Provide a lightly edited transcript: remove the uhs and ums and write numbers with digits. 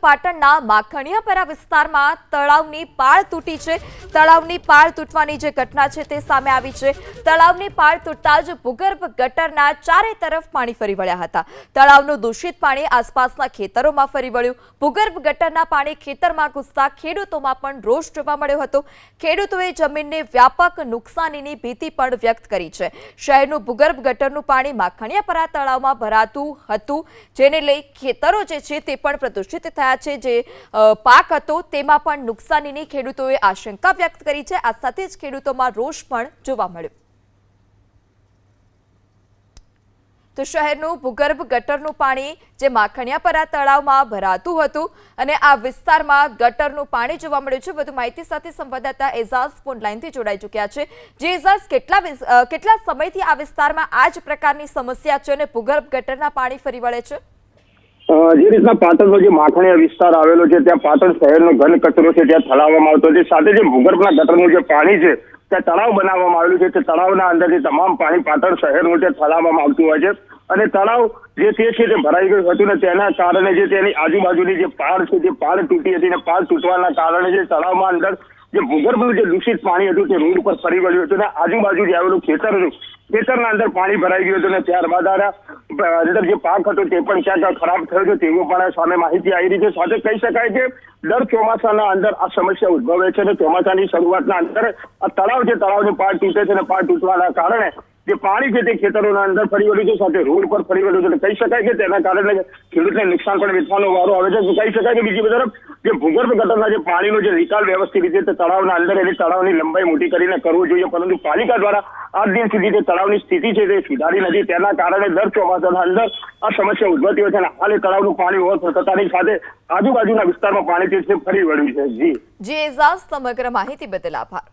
પાટણના માખણીયાપરા વિસ્તારમાં તળાવની પાળ તૂટી છે। તળાવની પાળ તૂટવાની જે ઘટના છે તે સામે આવી છે। તળાવની પાળ તૂટતા જ ભૂગર્ભ ગટરના ચારે તરફ પાણી ફરી વળ્યા હતા। તળાવનું દૂષિત પાણી આસપાસના ખેતરોમાં ફરી વળ્યું। ભૂગર્ભ ગટરના પાણી ખેતરમાં ઘૂસતા ખેડૂતોમાં પણ રોષ જોવા મળ્યો હતો। ખેડૂતોએ જમીનને વ્યાપક નુકસાનીની ભીતિ પણ વ્યક્ત કરી છે। શહેરનું ભૂગર્ભ ગટરનું પાણી માખણીયાપરા તળાવમાં ભરાતું હતું, જેને લઈ ખેતરો જે છે તે પણ પ્રદૂષિત થયા છે। જે પાક હતો તેમાં પણ નુકસાનીની ખેડૂતોએ આશંકા વ્યક્ત કરી છે। આ સાથે જ ખેડૂતોમાં રોષ પણ જોવા મળ્યો। તો શહેરનું ભૂગર્ભ ગટરનું પાણી જે માખણીયાપરા તળાવમાં ભરાતું હતું અને આ વિસ્તારમાં ગટરનું પાણી જોવા મળ્યું છે। વધુ માહિતી સાથે સંવાદદાતા એઝાઝ ફોન લાઈનથી જોડાઈ ચૂક્યા છે। જે એઝાઝ, કેટલા સમયથી આ વિસ્તારમાં આ જ પ્રકારની સમસ્યા છે અને ભૂગર્ભ ગટરના પાણી ફરી વળે છે? જે રીતના પાટણનો જે માખણીયા વિસ્તાર આવેલો છે ત્યાં પાટણ શહેરનો ઘન કચરો છે ત્યાં ઠલાવવામાં આવતો છે। સાથે જે ભૂગર્ભના ગટરનું જે પાણી છે ત્યાં તળાવ બનાવવામાં આવેલું છે તે તળાવના અંદરથી તમામ પાણી પાટણ શહેરનું ત્યાં ઠલાવવામાં આવતું હોય છે અને તળાવ જે છે તે ભરાઈ ગયું હતું ને તેના કારણે જે તેની આજુબાજુની જે પાળ છે તે પાળ તૂટી હતી અને પાળ તૂટવાના કારણે જે તળાવમાં અંદર જે ભૂગર્ભનું જે દૂષિત પાણી હતું તે રોડ પર ફરી વળ્યું હતું અને આજુબાજુ જે આવેલું ખેતર હતું ખેતરના અંદર પાણી ભરાઈ ગયું હતું અને ત્યારબાદ અંદર જે પાક હતો તે પણ ક્યાંક ખરાબ થયો છે તેવું પણ સામે માહિતી આવી રહી છે। સાથે કહી શકાય કે દર ચોમાસાના અંદર આ સમસ્યા ઉદ્ભવે છે અને ચોમાસાની શરૂઆતના અંદર આ તળાવ છે તળાવની પાળ તૂટે છે અને પાળ તૂટવાના કારણે જે પાણી છે તે ખેતરોના અંદર ફરી વળ્યું છે, સાથે રોડ પર ફરી વળ્યું છે। કહી શકાય કે તેના કારણે ખેડૂતને નુકસાન પણ વેઠવાનો વારો આવે છે। કહી શકાય કે બીજી તરફ જે ભૂગર્ભ ગટરના જે પાણીનો જે નિકાલ વ્યવસ્થિત રીતે તળાવના અંદર એની તળાવની લંબાઈ મોટી કરીને કરવું જોઈએ, પરંતુ પાલિકા દ્વારા આજ દિન સુધી જે તળાવની સ્થિતિ છે તે સુધારી નથી। તેના કારણે દર ચોમાસાના અંદર આ સમસ્યા ઉદ્ભવતી હોય છે અને હાલ તળાવનું પાણી ઓવરફ્લો થતાની સાથે આજુબાજુના વિસ્તારમાં પાણી ફરી વળ્યું છે। જી એઝાઝ, સમગ્ર માહિતી બદલ આભાર।